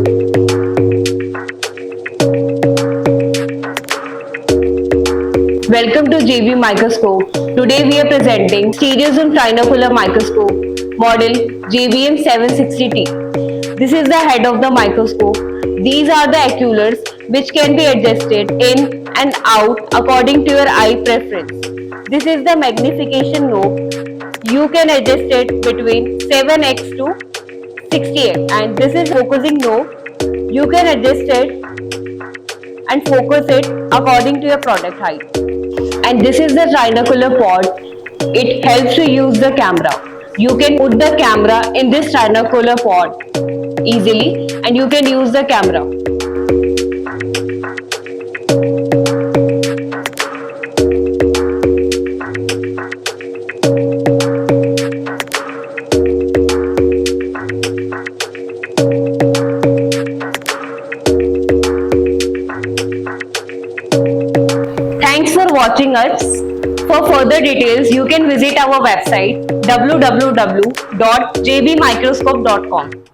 Welcome to JB Microscope. Today we are presenting stereo zoom trinocular microscope model JBM-760T. This is the head of the microscope. These are the oculars which can be adjusted in and out according to your eye preference. This is the magnification knob. You can adjust it between 7x to 60x, and this is focusing knob. You can adjust it and focus it according to your product height. And this is the trinocular pod. It helps you use the camera. You can put the camera in this trinocular pod easily and you can use the camera. Thanks for watching us. For further details, you can visit our website www.jbmicroscope.com.